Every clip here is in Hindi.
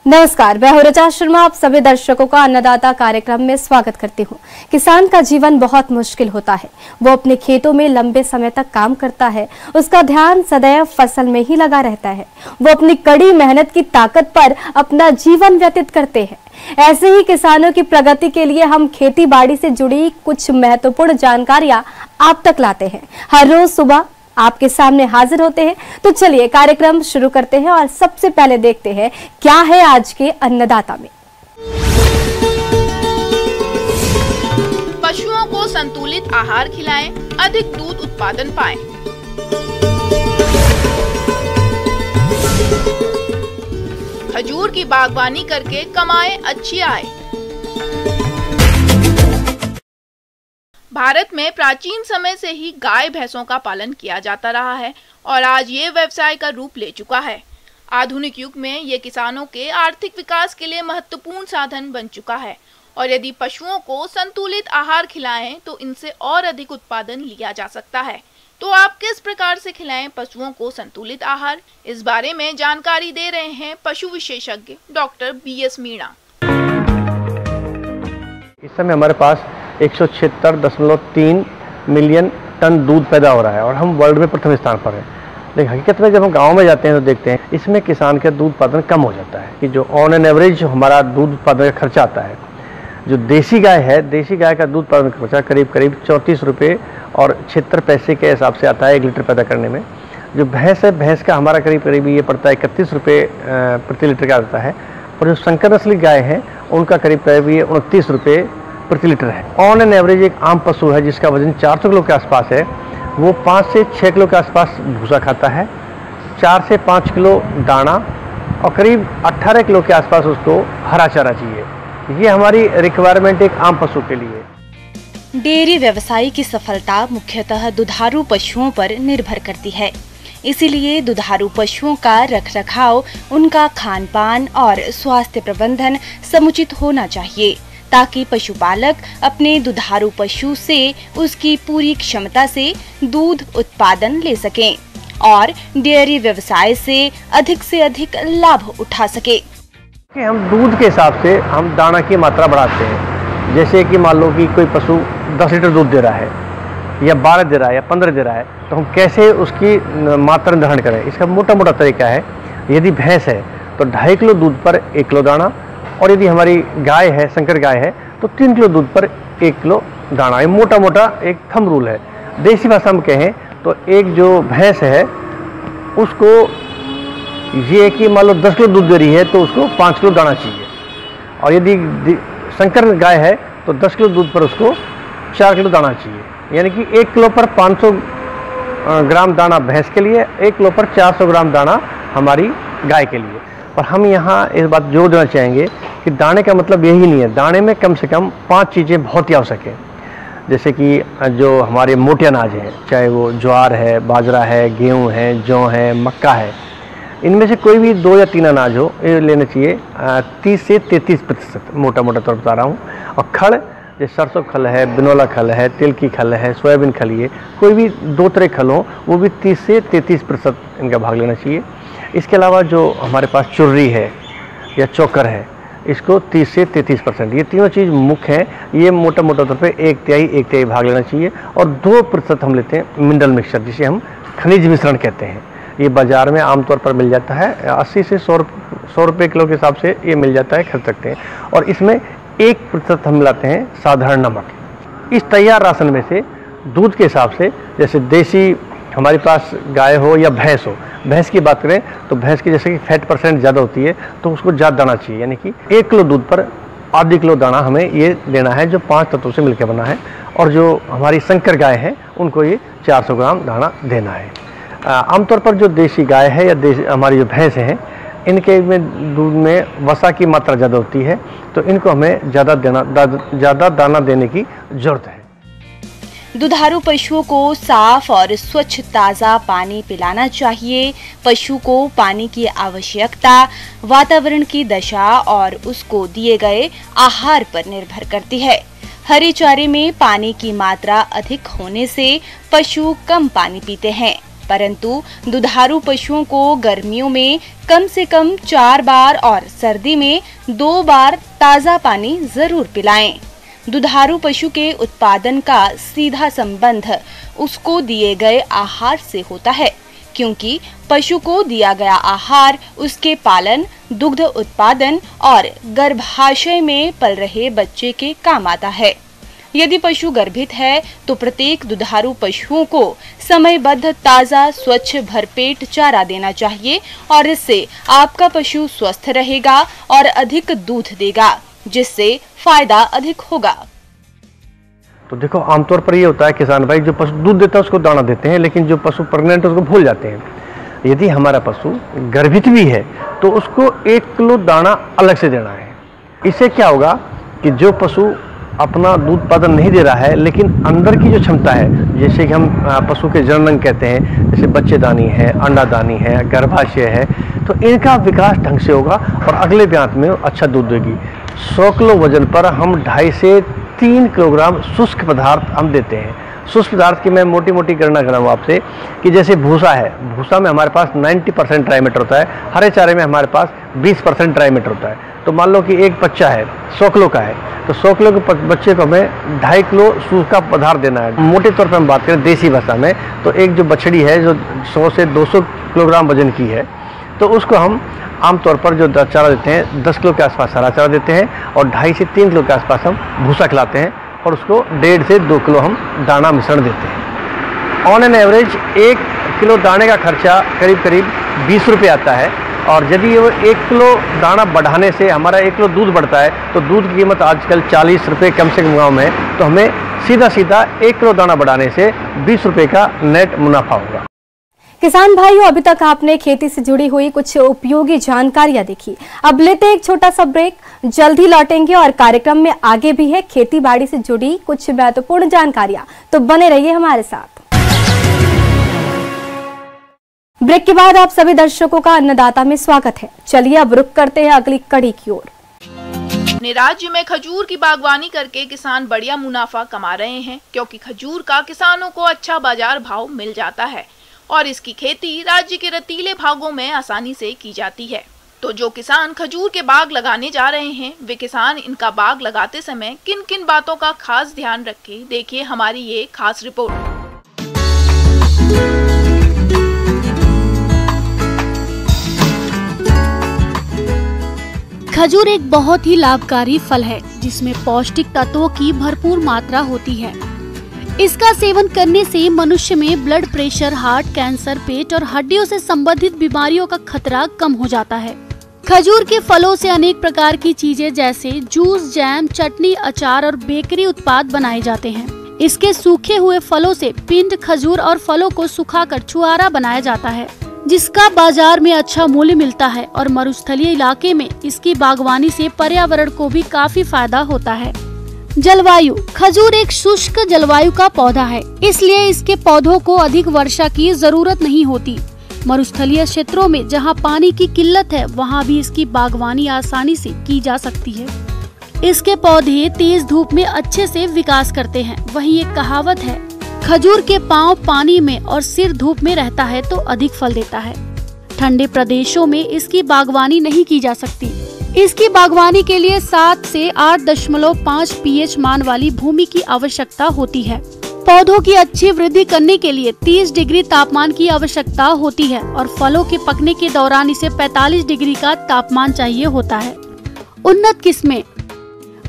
नमस्कार, मैं हूं ऋचा शर्मा। आप सभी दर्शकों का अन्नदाता कार्यक्रम में स्वागत करती हूं। किसान का जीवन बहुत मुश्किल होता है। वो अपने खेतों में लंबे समय तक काम करता है, उसका ध्यान सदैव फसल में ही लगा रहता है। वो अपनी कड़ी मेहनत की ताकत पर अपना जीवन व्यतीत करते हैं। ऐसे ही किसानों की प्रगति के लिए हम खेती बाड़ी से जुड़ी कुछ महत्वपूर्ण जानकारियां आप तक लाते हैं। हर रोज सुबह आपके सामने हाजिर होते हैं। तो चलिए कार्यक्रम शुरू करते हैं और सबसे पहले देखते हैं क्या है आज के अन्नदाता में। पशुओं को संतुलित आहार खिलाएं, अधिक दूध उत्पादन पाएं। खजूर की बागवानी करके कमाएं अच्छी आय। भारत में प्राचीन समय से ही गाय भैंसों का पालन किया जाता रहा है और आज ये व्यवसाय का रूप ले चुका है। आधुनिक युग में ये किसानों के आर्थिक विकास के लिए महत्वपूर्ण साधन बन चुका है और यदि पशुओं को संतुलित आहार खिलाएं तो इनसे और अधिक उत्पादन लिया जा सकता है। तो आप किस प्रकार से खिलाएं पशुओं को संतुलित आहार, इस बारे में जानकारी दे रहे हैं पशु विशेषज्ञ डॉक्टर BS मीणा। इस समय हमारे पास 176.3 मिलियन टन दूध पैदा हो रहा है और हम वर्ल्ड में प्रथम स्थान पर हैं। लेकिन हकीकत में जब हम गांव में जाते हैं तो देखते हैं इसमें किसान का दूध उत्पादन कम हो जाता है कि जो ऑन एन एवरेज जो हमारा दूध उत्पादन का खर्चा आता है, जो देसी गाय है, देसी गाय का दूध उत्पादन खर्चा करीब 34 रुपये और 76 पैसे के हिसाब से आता है 1 लीटर पैदा करने में। जो भैंस है, भैंस का हमारा करीब ये पड़ता है 31 रुपये प्रति लीटर का आता है और जो संकर नस्ली गाय है उनका करीब ये 29 रुपये प्रति लीटर है। ऑन एन एवरेज एक आम पशु है जिसका वजन 400 किलो के आसपास है, वो 5 से 6 किलो के आसपास भूसा खाता है, 4 से 5 किलो दाना और करीब 18 किलो के आसपास उसको हरा चारा चाहिए। ये हमारी रिक्वायरमेंट एक आम पशु के लिए। डेयरी व्यवसाय की सफलता मुख्यतः दुधारू पशुओं पर निर्भर करती है। इसीलिए दुधारू पशुओं का रखरखाव, उनका खान पान और स्वास्थ्य प्रबंधन समुचित होना चाहिए ताकि पशुपालक अपने दुधारू पशु से उसकी पूरी क्षमता से दूध उत्पादन ले सकें और डेयरी व्यवसाय से अधिक लाभ उठा सके। हम दूध के हिसाब से हम दाना की मात्रा बढ़ाते हैं। जैसे कि मान लो कि कोई पशु 10 लीटर दूध दे रहा है या 12 दे रहा है या 15 दे रहा है, तो हम कैसे उसकी मात्रा निर्धारण करें, इसका मोटा तरीका है। यदि भैंस है तो 2.5 किलो दूध पर 1 किलो दाना, और यदि हमारी गाय है, संकर गाय है, तो 3 किलो दूध पर 1 किलो दाना। ये मोटा एक थंब रूल है। देसी भाषा में कहें तो एक जो भैंस है उसको ये कि मान लो 10 किलो दूध दे रही है तो उसको 5 किलो दाना चाहिए, और यदि संकर गाय है तो 10 किलो दूध पर उसको 4 किलो दाना चाहिए। यानी कि 1 किलो पर 500 ग्राम दाना भैंस के लिए, 1 किलो पर 400 ग्राम दाना हमारी गाय के लिए। और हम यहाँ इस बात जोर देना चाहेंगे कि दाने का मतलब यही नहीं है। दाने में कम से कम 5 चीज़ें बहुत ही आवश्यक हैं। जैसे कि जो हमारे मोटे अनाज हैं, चाहे वो ज्वार है, बाजरा है, गेहूँ है, जौ है, मक्का है, इनमें से कोई भी 2 या 3 अनाज हो, ये लेना चाहिए 30 से 33%, मोटा तौर बता रहा हूँ। और खल, जैसे सरसों खल है, बिनोला खल है, तिल की खल है, सोयाबीन खल, ये कोई भी 2 तरह खल हो, वो भी 30 से 33% इनका भाग लेना चाहिए। इसके अलावा जो हमारे पास चुर्री है या चोकर है, इसको 30 से 33%, ये तीनों चीज़ मुख्य हैं। ये मोटा तौर पे 1 तिहाई भाग लेना चाहिए। और 2% हम लेते हैं मिनरल मिक्सचर, जिसे हम खनिज मिश्रण कहते हैं। ये बाज़ार में आमतौर पर मिल जाता है, 80 से 100 रुपये किलो के हिसाब से ये मिल जाता है, खरीद सकते हैं। और इसमें 1% हम मिलाते हैं साधारण नमक। इस तैयार राशन में से दूध के हिसाब से, जैसे देसी हमारे पास गाय हो या भैंस हो, भैंस की बात करें तो भैंस की जैसे कि फैट % ज़्यादा होती है तो उसको ज़्यादा दाना चाहिए। यानी कि 1 किलो दूध पर आधी किलो दाना हमें ये देना है, जो 5 तत्वों से मिलकर बना है। और जो हमारी संकर गाय है उनको ये 400 ग्राम दाना देना है। आमतौर पर जो देसी गाय है या हमारी जो भैंस हैं, इनके में दूध में वसा की मात्रा ज़्यादा होती है, तो इनको हमें ज़्यादा दाना देने की ज़रूरत है। दुधारू पशुओं को साफ और स्वच्छ ताज़ा पानी पिलाना चाहिए। पशु को पानी की आवश्यकता वातावरण की दशा और उसको दिए गए आहार पर निर्भर करती है। हरे चारे में पानी की मात्रा अधिक होने से पशु कम पानी पीते हैं परंतु दुधारू पशुओं को गर्मियों में कम से कम 4 बार और सर्दी में 2 बार ताज़ा पानी जरूर पिलाएं। दुधारू पशु के उत्पादन का सीधा संबंध उसको दिए गए आहार से होता है, क्योंकि पशु को दिया गया आहार उसके पालन, दुग्ध उत्पादन और गर्भाशय में पल रहे बच्चे के काम आता है। यदि पशु गर्भित है तो प्रत्येक दुधारू पशुओं को समयबद्ध ताज़ा स्वच्छ भरपेट चारा देना चाहिए और इससे आपका पशु स्वस्थ रहेगा और अधिक दूध देगा, जिससे फायदा अधिक होगा। तो देखो, आमतौर पर ये होता है किसान भाई, जो पशु दूध देता है उसको दाना देते हैं, लेकिन जो पशु प्रेग्नेंट है उसको भूल जाते हैं। यदि हमारा पशु गर्भित भी है तो उसको 1 किलो दाना अलग से देना है। इससे क्या होगा कि जो पशु अपना दूध उत्पादन नहीं दे रहा है, लेकिन अंदर की जो क्षमता है, जैसे कि हम पशु के जनन कहते हैं, जैसे बच्चेदानी है, अंडादानी है, गर्भाशय है, तो इनका विकास ढंग से होगा और अगले ब्यात में अच्छा दूध देगी। 100 किलो वजन पर हम 2.5 से 3 किलोग्राम शुष्क पदार्थ हम देते हैं। शुष्क पदार्थ की मैं मोटी मोटी गणना कर रहा हूँ आपसे कि जैसे भूसा है, भूसा में हमारे पास 90% ड्राई मैटर होता है, हरे चारे में हमारे पास 20% ड्राई मैटर होता है। तो मान लो कि एक बच्चा है 100 किलो का है, तो 100 किलो के बच्चे को हमें 2.5 किलो सूखा पदार्थ देना है। मोटे तौर पर हम बात करें देसी भाषा में, तो एक जो बछड़ी है जो 100 से 200 किलोग्राम वजन की है, तो उसको हम आमतौर पर जो चारा देते हैं 10 किलो के आसपास हरा चारा देते हैं और 2.5 से 3 किलो के आसपास हम भूसा खिलाते हैं और उसको 1.5 से 2 किलो हम दाना मिश्रण देते हैं। ऑन एन एवरेज 1 किलो दाने का खर्चा करीब करीब 20 रुपये आता है, और यदि वो 1 किलो दाना बढ़ाने से हमारा 1 किलो दूध बढ़ता है तो दूध की कीमत आजकल 40 रुपये कम से कम गाँव में है, तो हमें सीधा 1 किलो दाना बढ़ाने से 20 रुपये का नेट मुनाफा होगा। किसान भाइयों, अभी तक आपने खेती से जुड़ी हुई कुछ उपयोगी जानकारियां देखी। अब लेते एक छोटा सा ब्रेक, जल्द ही लौटेंगे और कार्यक्रम में आगे भी है खेती बाड़ी से जुड़ी कुछ महत्वपूर्ण जानकारियां, तो बने रहिए हमारे साथ। ब्रेक के बाद आप सभी दर्शकों का अन्नदाता में स्वागत है। चलिए अब रुक करते हैं अगली कड़ी की ओर। अपने राज्य में खजूर की बागवानी करके किसान बढ़िया मुनाफा कमा रहे हैं, क्योंकि खजूर का किसानों को अच्छा बाजार भाव मिल जाता है और इसकी खेती राज्य के रतीले भागों में आसानी से की जाती है। तो जो किसान खजूर के बाग लगाने जा रहे हैं, वे किसान इनका बाग लगाते समय किन किन बातों का खास ध्यान रखें, देखिए हमारी ये खास रिपोर्ट। खजूर एक बहुत ही लाभकारी फल है, जिसमें पौष्टिक तत्वों की भरपूर मात्रा होती है। इसका सेवन करने से मनुष्य में ब्लड प्रेशर, हार्ट, कैंसर, पेट और हड्डियों से संबंधित बीमारियों का खतरा कम हो जाता है। खजूर के फलों से अनेक प्रकार की चीजें जैसे जूस, जैम, चटनी, अचार और बेकरी उत्पाद बनाए जाते हैं। इसके सूखे हुए फलों से पिंड, खजूर और फलों को सुखाकर छुआरा बनाया जाता है, जिसका बाजार में अच्छा मूल्य मिलता है और मरुस्थलीय इलाके में इसकी बागवानी से पर्यावरण को भी काफी फायदा होता है। जलवायु। खजूर एक शुष्क जलवायु का पौधा है, इसलिए इसके पौधों को अधिक वर्षा की जरूरत नहीं होती। मरुस्थलीय क्षेत्रों में जहां पानी की किल्लत है, वहां भी इसकी बागवानी आसानी से की जा सकती है। इसके पौधे तेज धूप में अच्छे से विकास करते हैं। वहीं एक कहावत है, खजूर के पांव पानी में और सिर धूप में रहता है तो अधिक फल देता है। ठंडे प्रदेशों में इसकी बागवानी नहीं की जा सकती। इसकी बागवानी के लिए 7 से 8.5 pH मान वाली भूमि की आवश्यकता होती है। पौधों की अच्छी वृद्धि करने के लिए 30 डिग्री तापमान की आवश्यकता होती है और फलों के पकने के दौरान इसे 45 डिग्री का तापमान चाहिए होता है। उन्नत किस्में।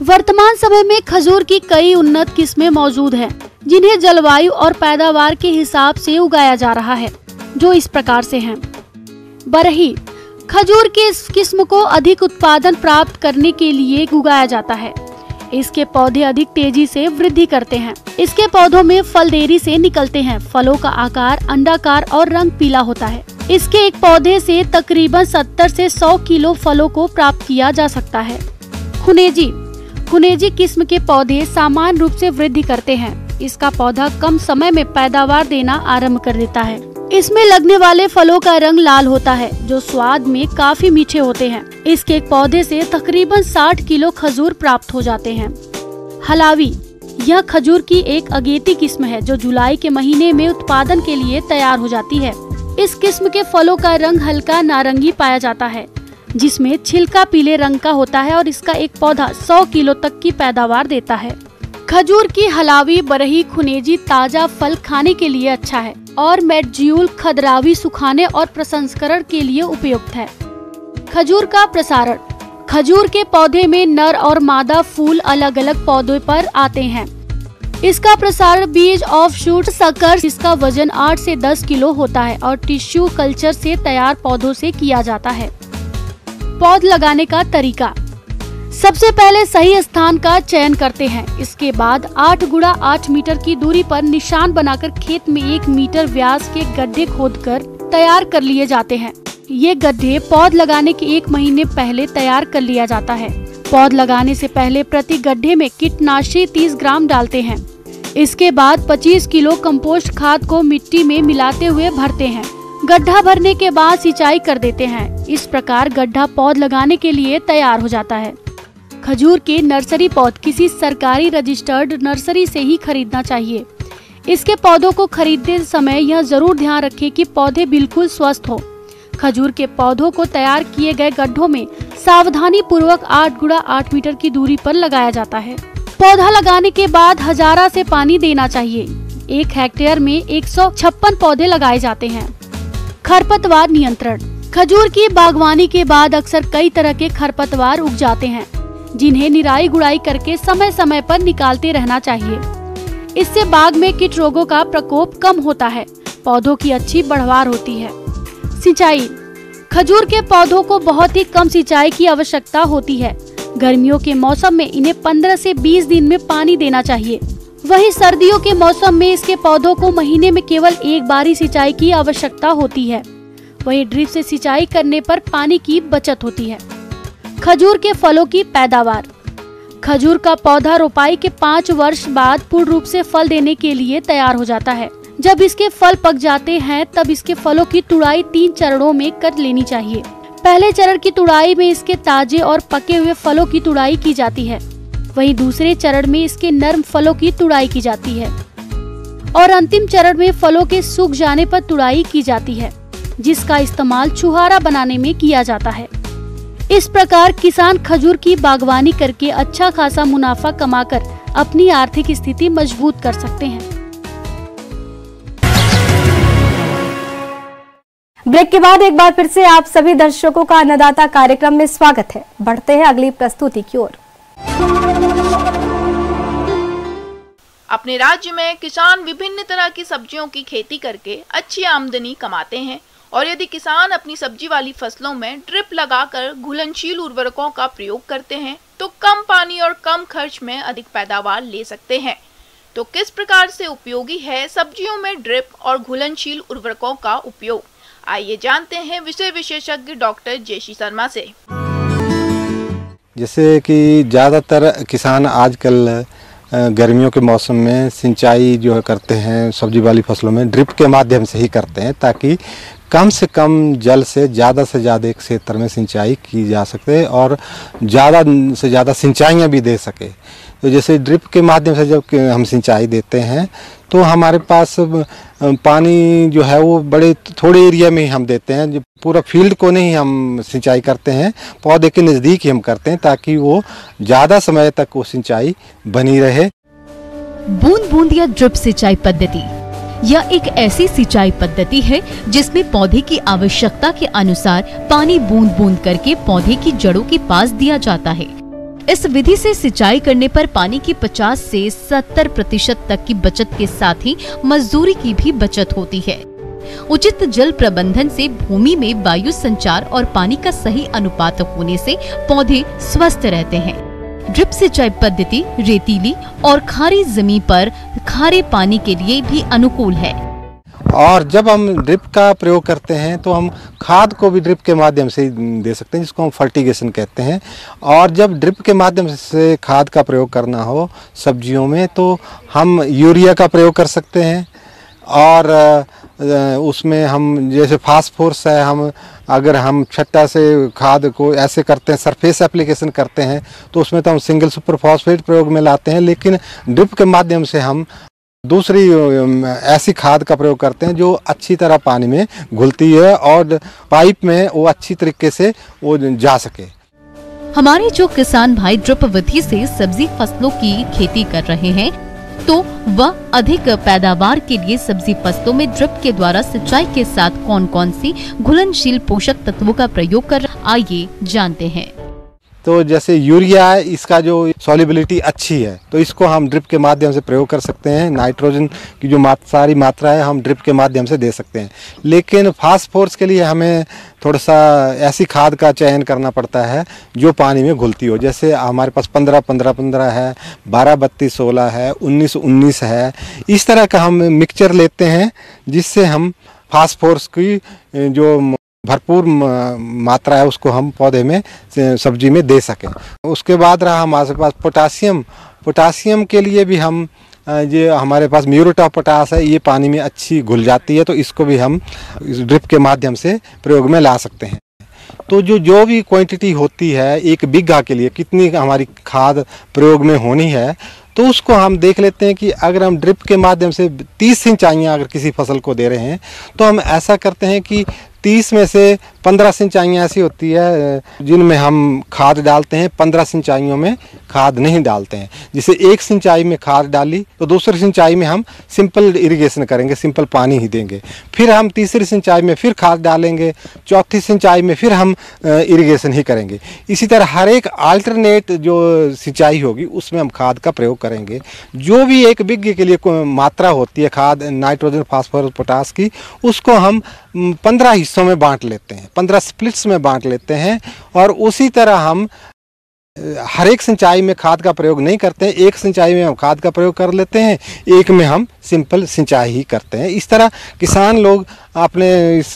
वर्तमान समय में खजूर की कई उन्नत किस्में मौजूद हैं, जिन्हें जलवायु और पैदावार के हिसाब से उगाया जा रहा है, जो इस प्रकार से हैं। बरही। खजूर के इस किस्म को अधिक उत्पादन प्राप्त करने के लिए उगाया जाता है। इसके पौधे अधिक तेजी से वृद्धि करते हैं। इसके पौधों में फल देरी से निकलते हैं। फलों का आकार अंडाकार और रंग पीला होता है। इसके एक पौधे से तकरीबन 70 से 100 किलो फलों को प्राप्त किया जा सकता है। खुनेजी। खुनेजी किस्म के पौधे सामान्य रूप से वृद्धि करते हैं। इसका पौधा कम समय में पैदावार देना आरंभ कर देता है। इसमें लगने वाले फलों का रंग लाल होता है, जो स्वाद में काफी मीठे होते हैं। इसके एक पौधे से तकरीबन 60 किलो खजूर प्राप्त हो जाते हैं। हलावी। यह खजूर की एक अगेती किस्म है जो जुलाई के महीने में उत्पादन के लिए तैयार हो जाती है। इस किस्म के फलों का रंग हल्का नारंगी पाया जाता है, जिसमें छिलका पीले रंग का होता है और इसका एक पौधा 100 किलो तक की पैदावार देता है। खजूर की हलावी, बरही, खुनेजी ताजा फल खाने के लिए अच्छा है और मेडज्यूल, खदरावी सुखाने और प्रसंस्करण के लिए उपयुक्त है। खजूर का प्रसारण। खजूर के पौधे में नर और मादा फूल अलग अलग पौधों पर आते हैं। इसका प्रसारण बीज, ऑफ शूट, सकर, जिसका वजन 8 से 10 किलो होता है और टिश्यू कल्चर से तैयार पौधों से किया जाता है। पौध लगाने का तरीका। सबसे पहले सही स्थान का चयन करते हैं। इसके बाद 8 गुणा 8 मीटर की दूरी पर निशान बनाकर खेत में 1 मीटर व्यास के गड्ढे खोदकर तैयार कर लिए जाते हैं। ये गड्ढे पौध लगाने के 1 महीने पहले तैयार कर लिया जाता है। पौध लगाने से पहले प्रति गड्ढे में कीटनाशी 30 ग्राम डालते हैं। इसके बाद 25 किलो कंपोस्ट खाद को मिट्टी में मिलाते हुए भरते हैं। गड्ढा भरने के बाद सिंचाई कर देते हैं। इस प्रकार गड्ढा पौध लगाने के लिए तैयार हो जाता है। खजूर के नर्सरी पौध किसी सरकारी रजिस्टर्ड नर्सरी से ही खरीदना चाहिए। इसके पौधों को खरीदते समय यह जरूर ध्यान रखें कि पौधे बिल्कुल स्वस्थ हो। खजूर के पौधों को तैयार किए गए गड्ढों में सावधानी पूर्वक 8 गुणा 8 मीटर की दूरी पर लगाया जाता है। पौधा लगाने के बाद हजारा से पानी देना चाहिए। 1 हेक्टेयर में 156 पौधे लगाए जाते हैं। खरपतवार नियंत्रण। खजूर की बागवानी के बाद अक्सर कई तरह के खरपतवार उग जाते हैं, जिन्हें निराई गुड़ाई करके समय समय पर निकालते रहना चाहिए। इससे बाग में कीट रोगों का प्रकोप कम होता है, पौधों की अच्छी बढ़वार होती है। सिंचाई। खजूर के पौधों को बहुत ही कम सिंचाई की आवश्यकता होती है। गर्मियों के मौसम में इन्हें 15 से 20 दिन में पानी देना चाहिए। वहीं सर्दियों के मौसम में इसके पौधों को महीने में केवल 1 बार ही सिंचाई की आवश्यकता होती है। वहीं ड्रिप से सिंचाई करने पर पानी की बचत होती है। खजूर के फलों की पैदावार। खजूर का पौधा रोपाई के 5 वर्ष बाद पूर्ण रूप से फल देने के लिए तैयार हो जाता है। जब इसके फल पक जाते हैं तब इसके फलों की तुड़ाई 3 चरणों में कर लेनी चाहिए। पहले चरण की तुड़ाई में इसके ताजे और पके हुए फलों की तुड़ाई की जाती है। वहीं दूसरे चरण में इसके नर्म फलों की तुड़ाई की जाती है और अंतिम चरण में फलों के सूख जाने पर तुड़ाई की जाती है, जिसका इस्तेमाल छुहारा बनाने में किया जाता है। इस प्रकार किसान खजूर की बागवानी करके अच्छा खासा मुनाफा कमाकर अपनी आर्थिक स्थिति मजबूत कर सकते हैं। ब्रेक के बाद एक बार फिर से आप सभी दर्शकों का अन्नदाता कार्यक्रम में स्वागत है। बढ़ते हैं अगली प्रस्तुति की ओर। अपने राज्य में किसान विभिन्न तरह की सब्जियों की खेती करके अच्छी आमदनी कमाते हैं और यदि किसान अपनी सब्जी वाली फसलों में ड्रिप लगाकर घुलनशील उर्वरकों का प्रयोग करते हैं तो कम पानी और कम खर्च में अधिक पैदावार ले सकते हैं। तो किस प्रकार से उपयोगी है सब्जियों में ड्रिप और घुलनशील उर्वरकों का उपयोग, आइए जानते हैं विषय विशेषज्ञ डॉक्टर जेसी शर्मा से। जैसे कि ज़्यादातर किसान आजकल गर्मियों के मौसम में सिंचाई जो है करते हैं सब्जी वाली फसलों में ड्रिप के माध्यम से ही करते हैं, ताकि कम से कम जल से ज़्यादा एक क्षेत्र में सिंचाई की जा सके और ज़्यादा से ज़्यादा सिंचाइयाँ भी दे सके। तो जैसे ड्रिप के माध्यम से जब हम सिंचाई देते हैं तो हमारे पास पानी जो है वो बड़े थोड़े एरिया में ही हम देते हैं, जो पूरा फील्ड को नहीं हम सिंचाई करते हैं, पौधे के नज़दीक ही हम करते हैं ताकि वो ज़्यादा समय तक वो सिंचाई बनी रहे। बूंद बूंद या ड्रिप सिंचाई पद्धति यह एक ऐसी सिंचाई पद्धति है जिसमें पौधे की आवश्यकता के अनुसार पानी बूंद बूंद करके पौधे की जड़ों के पास दिया जाता है। इस विधि से सिंचाई करने पर पानी की 50 से 70% तक की बचत के साथ ही मजदूरी की भी बचत होती है। उचित जल प्रबंधन से भूमि में वायु संचार और पानी का सही अनुपात होने से पौधे स्वस्थ रहते हैं। ड्रिप सिंचाई पद्धति रेतीली और खारी जमीन पर खारे पानी के लिए भी अनुकूल है। और जब हम ड्रिप का प्रयोग करते हैं तो हम खाद को भी ड्रिप के माध्यम से दे सकते हैं, जिसको हम फर्टिगेशन कहते हैं। और जब ड्रिप के माध्यम से खाद का प्रयोग करना हो सब्जियों में तो हम यूरिया का प्रयोग कर सकते हैं और उसमें हम जैसे फास्फोरस है, हम अगर हम छट्टा से खाद को ऐसे करते हैं, सरफेस एप्लीकेशन करते हैं, तो उसमें तो हम सिंगल सुपर फॉस्फेट प्रयोग में लाते हैं। लेकिन ड्रिप के माध्यम से हम दूसरी ऐसी खाद का प्रयोग करते हैं जो अच्छी तरह पानी में घुलती है और पाइप में वो अच्छी तरीके से वो जा सके। हमारे जो किसान भाई ड्रिप विधि से सब्जी फसलों की खेती कर रहे हैं, तो वह अधिक पैदावार के लिए सब्जी फसलों में ड्रिप के द्वारा सिंचाई के साथ कौन कौन सी घुलनशील पोषक तत्वों का प्रयोग कर, आइए जानते हैं। तो जैसे यूरिया है, इसका जो सॉल्युबिलिटी अच्छी है, तो इसको हम ड्रिप के माध्यम से प्रयोग कर सकते हैं। नाइट्रोजन की जो सारी मात्रा है हम ड्रिप के माध्यम से दे सकते हैं। लेकिन फास्फोरस के लिए हमें थोड़ा सा ऐसी खाद का चयन करना पड़ता है जो पानी में घुलती हो। जैसे हमारे पास 15-15-15 है, 12-32-16 है, 19-19 है, इस तरह का हम मिक्सचर लेते हैं जिससे हम फास्फोरस की जो भरपूर मात्रा है उसको हम पौधे में सब्जी में दे सकें। उसके बाद रहा हमारे पास पोटासियम। पोटासियम के लिए भी हम ये हमारे पास म्यूरेट ऑफ पोटास है, ये पानी में अच्छी घुल जाती है, तो इसको भी हम ड्रिप के माध्यम से प्रयोग में ला सकते हैं। तो जो भी क्वांटिटी होती है एक बीघा के लिए कितनी हमारी खाद प्रयोग में होनी है, तो उसको हम देख लेते हैं कि अगर हम ड्रिप के माध्यम से 30 सिंचाइयाँ अगर किसी फसल को दे रहे हैं, तो हम ऐसा करते हैं कि 30 में से 15 सिंचाइयाँ ऐसी होती है जिनमें हम खाद डालते हैं, 15 सिंचाइयों में खाद नहीं डालते हैं। जैसे एक सिंचाई में खाद डाली तो दूसरी सिंचाई में हम सिंपल इरिगेशन करेंगे, सिंपल पानी ही देंगे। फिर हम तीसरी सिंचाई में फिर खाद डालेंगे, चौथी सिंचाई में फिर हम इरिगेशन ही करेंगे। इसी तरह हर एक अल्टरनेट जो सिंचाई होगी उसमें हम खाद का प्रयोग करेंगे। जो भी एक बीघे के लिए मात्रा होती है खाद नाइट्रोजन, फास्फोरस, पोटास की, उसको हम 15 हिस्सों में बांट लेते हैं, 15 स्प्लिट्स में बांट लेते हैं। और उसी तरह हम हर एक सिंचाई में खाद का प्रयोग नहीं करते हैं। एक सिंचाई में हम खाद का प्रयोग कर लेते हैं, एक में हम सिंपल सिंचाई ही करते हैं। इस तरह किसान लोग अपने इस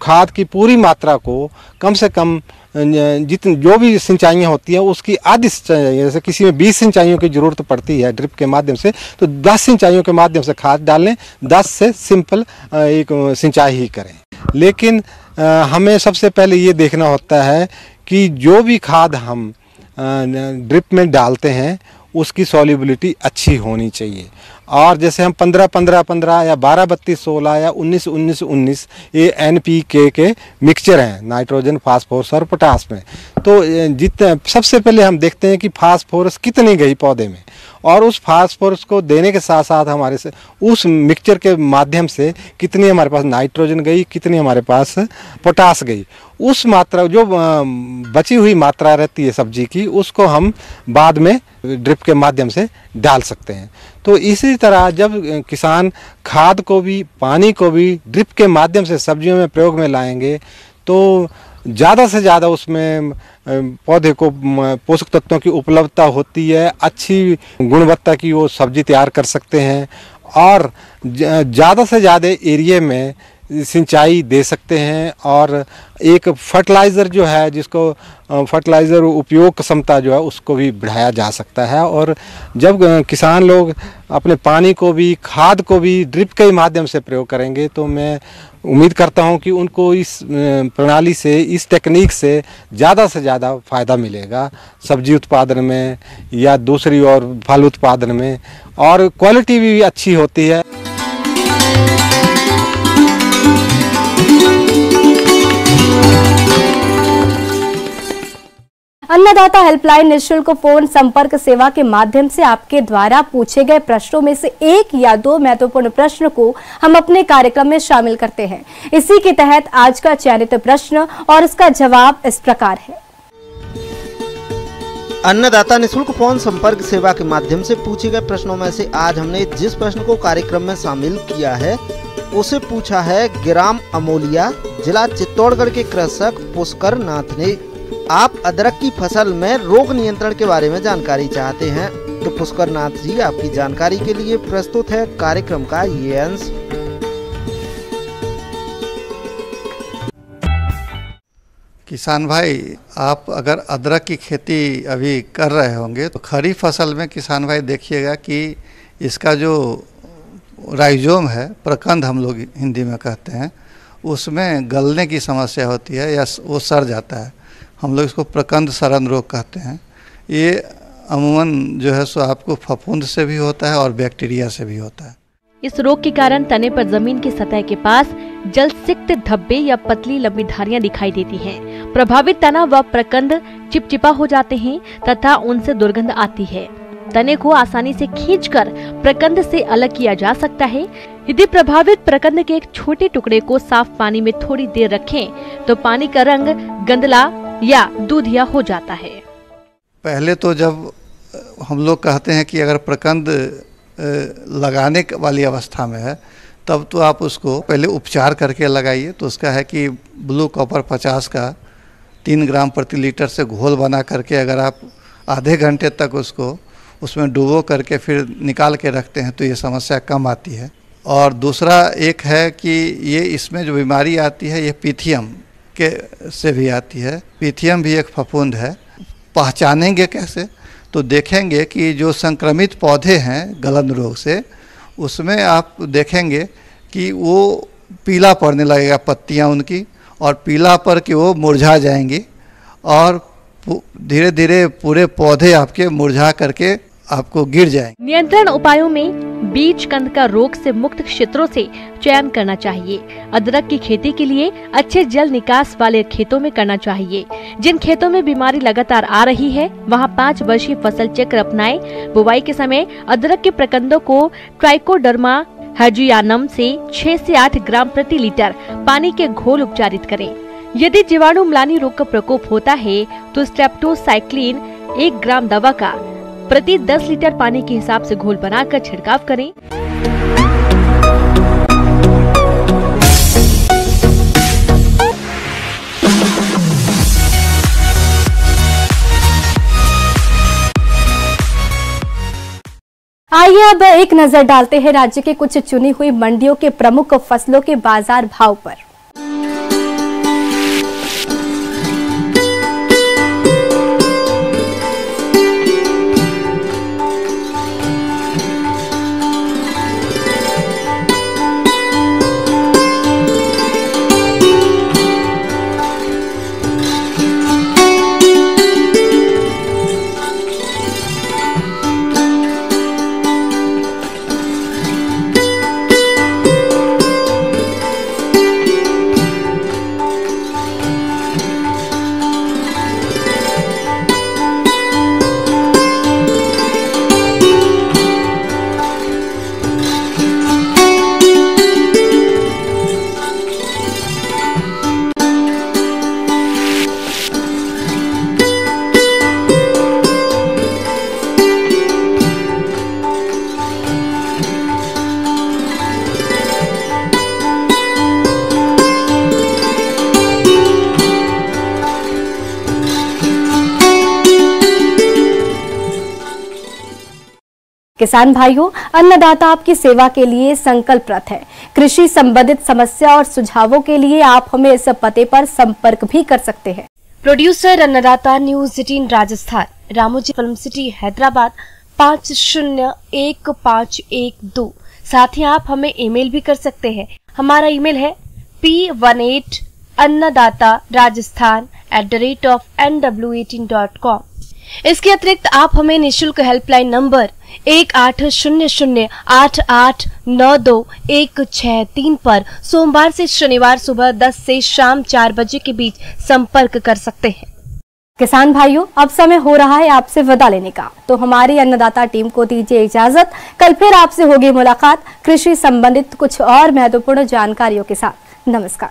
खाद की पूरी मात्रा को कम से कम जो भी सिंचाइयाँ होती हैं उसकी आधी सिंचाई, जैसे किसी में 20 सिंचाइयों की ज़रूरत पड़ती है ड्रिप के माध्यम से, तो 10 सिंचाइयों के माध्यम से खाद डालें, 10 से सिंपल एक सिंचाई ही करें। लेकिन हमें सबसे पहले ये देखना होता है कि जो भी खाद हम ड्रिप में डालते हैं उसकी सॉल्युबिलिटी अच्छी होनी चाहिए। और जैसे हम 15-15-15 या 12-32-16 या 19-19-19 ये NPK के मिक्सचर हैं, नाइट्रोजन, फास्फोरस और पोटास में, तो जितने सबसे पहले हम देखते हैं कि फास्फोरस कितनी गई पौधे में, और उस फास्फोरस को देने के साथ साथ हमारे से उस मिक्सचर के माध्यम से कितनी हमारे पास नाइट्रोजन गई, कितनी हमारे पास पोटास गई, उस मात्रा जो बची हुई मात्रा रहती है सब्जी की, उसको हम बाद में ड्रिप के माध्यम से डाल सकते हैं। तो इसी तरह जब किसान खाद को भी पानी को भी ड्रिप के माध्यम से सब्जियों में प्रयोग में लाएंगे, तो ज़्यादा से ज़्यादा उसमें पौधे को पोषक तत्वों की उपलब्धता होती है, अच्छी गुणवत्ता की वो सब्जी तैयार कर सकते हैं, और ज़्यादा से ज़्यादा एरिया में सिंचाई दे सकते हैं। और एक फर्टिलाइज़र जो है, जिसको फर्टिलाइज़र उपयोग क्षमता जो है उसको भी बढ़ाया जा सकता है। और जब किसान लोग अपने पानी को भी खाद को भी ड्रिप के माध्यम से प्रयोग करेंगे, तो मैं उम्मीद करता हूं कि उनको इस प्रणाली से, इस टेक्निक से ज़्यादा फ़ायदा मिलेगा सब्जी उत्पादन में या दूसरी और फल उत्पादन में, और क्वालिटी भी अच्छी होती है। अन्नदाता हेल्पलाइन निःशुल्क फोन संपर्क सेवा के माध्यम से आपके द्वारा पूछे गए प्रश्नों में से 1 या 2 महत्वपूर्ण प्रश्न को हम अपने कार्यक्रम में शामिल करते हैं। इसी के तहत आज का चयनित प्रश्न और इसका जवाब इस प्रकार है। अन्नदाता निःशुल्क फोन संपर्क सेवा के माध्यम से पूछे गए प्रश्नों में से आज हमने जिस प्रश्न को कार्यक्रम में शामिल किया है उसे पूछा है ग्राम अमोलिया, जिला चित्तौड़गढ़ के कृषक पुष्कर नाथ ने। आप अदरक की फसल में रोग नियंत्रण के बारे में जानकारी चाहते हैं, तो पुष्कर नाथ जी आपकी जानकारी के लिए प्रस्तुत है कार्यक्रम का ये अंश। किसान भाई, आप अगर अदरक की खेती अभी कर रहे होंगे तो खरीफ फसल में किसान भाई देखिएगा कि इसका जो राइजोम है, प्रकंद हम लोग हिंदी में कहते हैं, उसमें गलने की समस्या होती है या वो सड़ जाता है। हम लोग इसको प्रकंद सड़न रोग कहते हैं। ये अमूमन जो है सो आपको फफूंद से भी होता है और बैक्टीरिया से भी होता है। इस रोग के कारण तने पर जमीन की सतह के पास जलसिक्त धब्बे या पतली लंबी धारियां दिखाई देती हैं। प्रभावित तना व प्रकंद चिपचिपा हो जाते हैं तथा उनसे दुर्गंध आती है। तने को आसानी से खींचकर प्रकंद से अलग किया जा सकता है। यदि प्रभावित प्रकंद के एक छोटे टुकड़े को साफ पानी में थोड़ी देर रखें तो पानी का रंग गंदला या दूधिया हो जाता है। पहले तो जब हम लोग कहते हैं कि अगर प्रकंद लगाने वाली अवस्था में है तब तो आप उसको पहले उपचार करके लगाइए। तो उसका है कि ब्लू कॉपर 50 का 3 ग्राम प्रति लीटर से घोल बना करके अगर आप आधे घंटे तक उसको उसमें डुबो करके फिर निकाल के रखते हैं तो ये समस्या कम आती है। और दूसरा एक है कि ये इसमें जो बीमारी आती है ये पीथियम के से भी आती है। पीथियम भी एक फफूंद है। पहचानेंगे कैसे? तो देखेंगे कि जो संक्रमित पौधे हैं गलन रोग से, उसमें आप देखेंगे कि वो पीला पड़ने लगेगा पत्तियां उनकी, और पीला पर कि वो मुरझा जाएंगी और धीरे धीरे पूरे पौधे आपके मुरझा करके आपको गिर जाएंगे। नियंत्रण उपायों में बीज कंद का रोग से मुक्त क्षेत्रों से चयन करना चाहिए। अदरक की खेती के लिए अच्छे जल निकास वाले खेतों में करना चाहिए। जिन खेतों में बीमारी लगातार आ रही है वहां 5 वर्षीय फसल चक्र अपनाएं। बुवाई के समय अदरक के प्रकंदों को ट्राइकोडर्मा हेजुयानम से 6 से 8 ग्राम प्रति लीटर पानी के घोल उपचारित करें। यदि जीवाणु म्लानी रोग का प्रकोप होता है तो स्ट्रेप्टोसाइक्लिन 1 ग्राम दवा का प्रति 10 लीटर पानी के हिसाब से घोल बनाकर छिड़काव करें। आइए अब एक नजर डालते हैं राज्य के कुछ चुनी हुई मंडियों के प्रमुख फसलों के बाजार भाव पर। किसान भाइयों, अन्नदाता आपकी सेवा के लिए संकल्परत है। कृषि संबंधित समस्या और सुझावों के लिए आप हमें इस पते पर संपर्क भी कर सकते हैं। प्रोड्यूसर अन्नदाता news 18 Rajasthan, Ramoji film city Hyderabad 501512। साथ ही आप हमें ईमेल भी कर सकते हैं। हमारा ईमेल है p18annadatarajasthan@nw18.com। इसके अतिरिक्त आप हमें निःशुल्क हेल्पलाइन नंबर 180088921663 पर सोमवार से शनिवार सुबह 10 से शाम 4 बजे के बीच संपर्क कर सकते हैं। किसान भाइयों, अब समय हो रहा है आपसे विदा लेने का, तो हमारी अन्नदाता टीम को दीजिए इजाजत। कल फिर आपसे होगी मुलाकात कृषि संबंधित कुछ और महत्वपूर्ण जानकारियों के साथ। नमस्कार।